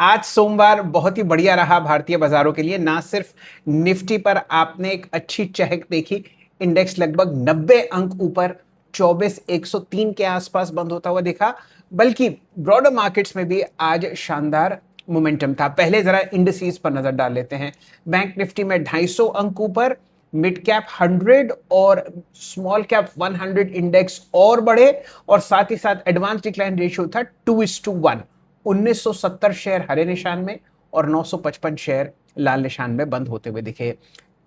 आज सोमवार बहुत ही बढ़िया रहा भारतीय बाजारों के लिए। ना सिर्फ निफ्टी पर आपने एक अच्छी चहक देखी, इंडेक्स लगभग 90 अंक ऊपर 24,103 के आसपास बंद होता हुआ दिखा, बल्कि ब्रॉडर मार्केट्स में भी आज शानदार मोमेंटम था। पहले जरा इंडिसेस पर नजर डाल लेते हैं। बैंक निफ्टी में 250 अंक ऊपर, मिड कैप 100 और स्मॉल कैप 100 इंडेक्स और बढ़े, और साथ ही साथ एडवांस डिक्लाइन रेशियो था 2:1। 1970 शेयर हरे निशान में और 955 शेयर लाल निशान में बंद होते हुए दिखे।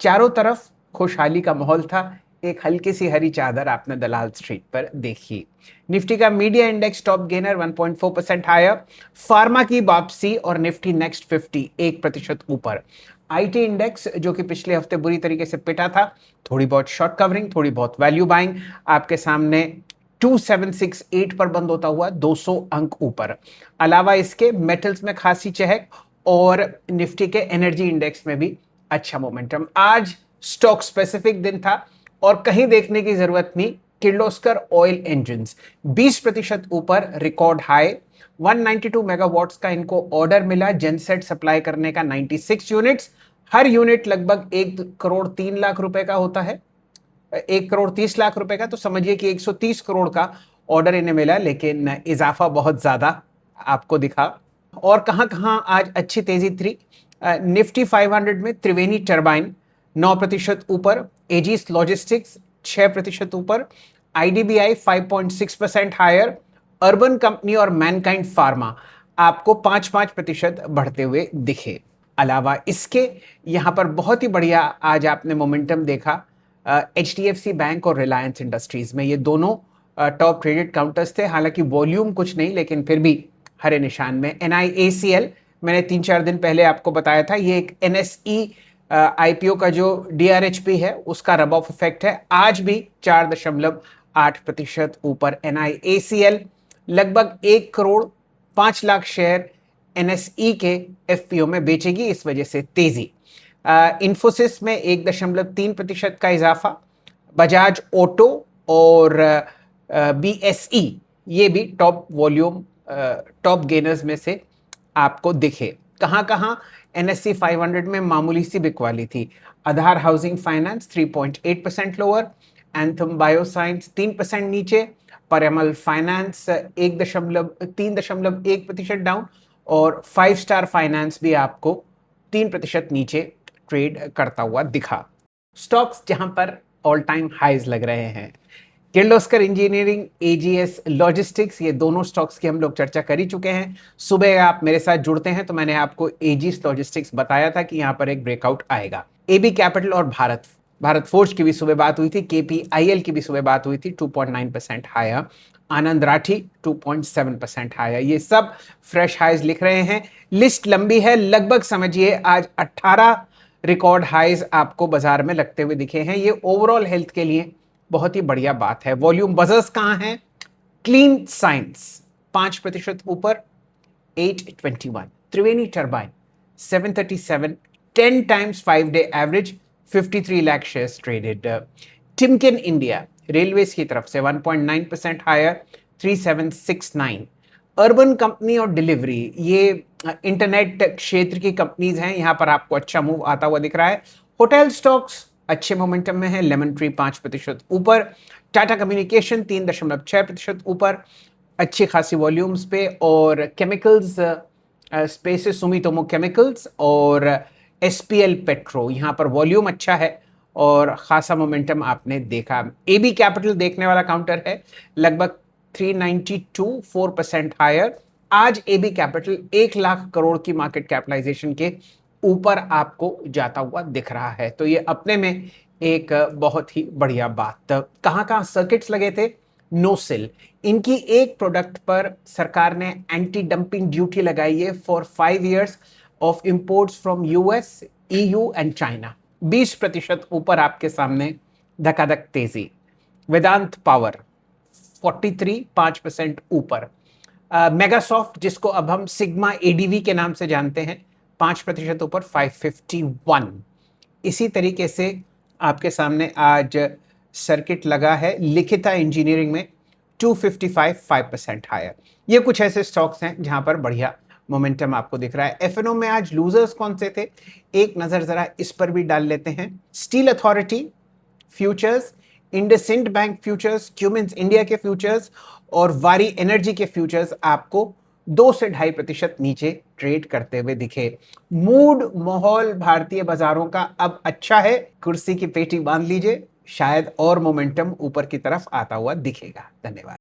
चारों तरफ खुशहाली का माहौल था। एक हल्की सी हरी चादर आपने दलाल स्ट्रीट पर देखी। निफ्टी का media index top gainer 1.4% higher, pharma की वापसी और निफ्टी नेक्स्ट 50 1% ऊपर। आईटी इंडेक्स जो कि पिछले हफ्ते बुरी तरीके से पिटा था, थोड़ी बहुत शॉर्ट कवरिंग, थोड़ी बहुत वैल्यू बाइंग, आपके सामने 2768 पर बंद होता हुआ 200 अंक ऊपर। अलावा इसके मेटल्स में खासी चहक और निफ्टी के एनर्जी इंडेक्स में भी अच्छा मोमेंटम। आज स्टॉक स्पेसिफिक दिन था और कहीं देखने की जरूरत नहीं। किर्लोस्कर ऑयल इंजन्स 20% ऊपर, रिकॉर्ड हाई। 192 मेगावाट्स का इनको ऑर्डर मिला जेनसेट सप्लाई करने का, 96 यूनिट्स। हर यूनिट लगभग 1,03,00,000 रुपए का होता है, 1,30,00,000 रुपए का। तो समझिए कि 130 करोड़ का ऑर्डर इन्हें मिला, लेकिन इजाफा बहुत ज्यादा आपको दिखा। और कहां कहां आज अच्छी तेजी थी। निफ्टी 500 में त्रिवेणी टर्बाइन 9% ऊपर, एजीस लॉजिस्टिक्स 6% ऊपर, आईडीबीआई 5.6% हायर, अर्बन कंपनी और मैनकाइंड फार्मा आपको 5-5% बढ़ते हुए दिखे। अलावा इसके यहां पर बहुत ही बढ़िया आज आपने मोमेंटम देखा एचडीएफसी बैंक और रिलायंस इंडस्ट्रीज में। ये दोनों टॉप ट्रेडेड काउंटर्स थे। हालांकि वॉल्यूम कुछ नहीं, लेकिन फिर भी हरे निशान में। एनआईएसीएल मैंने 3-4 दिन पहले आपको बताया था, ये एक एनएसई आईपीओ का जो डीआरएचपी है उसका रब ऑफ इफेक्ट है। आज भी 4.8% ऊपर एनआईएसीएल लगभग 1,05,00,000 शेयर एनएसई के एफपीओ में बेचेगी, इस वजह से तेजी। इंफोसिस में 1.3% का इजाफा। बजाज ऑटो और बीएसई ये भी टॉप वॉल्यूम टॉप गेनर्स में से आपको दिखे। कहां कहां एनएससी 500 में मामूली सी बिकवाली थी। Aadhaar housing finance 3.8% lower, anthem bioscience 3% नीचे, परिमल फाइनेंस 3.1% डाउन, और 5 स्टार फाइनेंस भी आपको 3% नीचे ट्रेड करता हुआ दिखा। स्टॉक्स जहां पर ऑल टाइम हाइज लग रहे हैं, किर्लोस्कर इंजीनियरिंग, एजीएस लॉजिस्टिक्स, ये दोनों स्टॉक्स की हम लोग चर्चा कर ही चुके हैं। सुबह आप मेरे साथ जुड़ते हैं तो मैंने आपको एजीएस लॉजिस्टिक्स बताया था कि यहां पर एक ब्रेकआउट आएगा। एबी कैपिटल और भारत फोर्ज की भी सुबह बात हुई थी, केपीआईएल की भी सुबह बात हुई थी, 2.9% हायर। आनंद राठी 2.7% हायर। ये सब फ्रेश हाइज लिख रहे हैं। लिस्ट लंबी है, लगभग समझिए आज 18 रिकॉर्ड हाइज आपको बाजार में लगते हुए दिखे हैं। ये ओवरऑल हेल्थ के लिए बहुत ही बढ़िया बात है। वॉल्यूम बजर्स कहां हैं? क्लीन साइंस 5% ऊपर, 821। Triveni turbine 737, 10 times 5 day average, 53 lakh shares traded. Timken India railways की तरफ से 1.9% हायर, 3769। अर्बन कंपनी और डिलीवरी, ये इंटरनेट क्षेत्र की कंपनीज हैं, यहां पर आपको अच्छा मूव आता हुआ दिख रहा है। होटल स्टॉक्स अच्छे मोमेंटम में है। लेमन ट्री 5% ऊपर, टाटा कम्युनिकेशन 3.6% ऊपर, अच्छी खासी वॉल्यूम्स पे। और केमिकल्स स्पेस सुमितोमो केमिकल्स और एसपीएल पेट्रो, यहां पर वॉल्यूम अच्छा है और खासा मोमेंटम आपने देखा। एबी कैपिटल देखने वाला काउंटर है, लगभग 392, 4% हायर। आज एबी कैपिटल 1,00,000 करोड़ की मार्केट कैपिटलाइजेशन के ऊपर आपको जाता हुआ दिख रहा है। तो ये अपने में एक बहुत ही बढ़िया बात। कहां कहां सर्किट्स लगे थे? नोसिल, इनकी एक प्रोडक्ट पर सरकार ने एंटी डंपिंग ड्यूटी लगाई है for 5 years of imports from US, EU and China. 20% ऊपर आपके सामने धकाधक तेजी। वेदांत पावर 43, 5% ऊपर। मेगासॉफ्ट जिसको अब हम सिग्मा एडीवी के नाम से जानते हैं, 5% ऊपर, 551। इसी तरीके से आपके सामने आज सर्किट लगा है लिखिता इंजीनियरिंग में 255, 5% हायर। ये कुछ ऐसे स्टॉक्स हैं जहां पर बढ़िया मोमेंटम आपको दिख रहा है। एफएनओ में आज लूजर्स कौन से थे, एक नजर जरा इस पर भी डाल लेते हैं। Steel authority futures, IndusInd bank futures, Cummins India के फ्यूचर्स और वारी एनर्जी के फ्यूचर्स आपको 2 से 2.5% नीचे ट्रेड करते हुए दिखे। मूड माहौल भारतीय बाजारों का अब अच्छा है, कुर्सी की पेटी बांध लीजिए, शायद और मोमेंटम ऊपर की तरफ आता हुआ दिखेगा। धन्यवाद।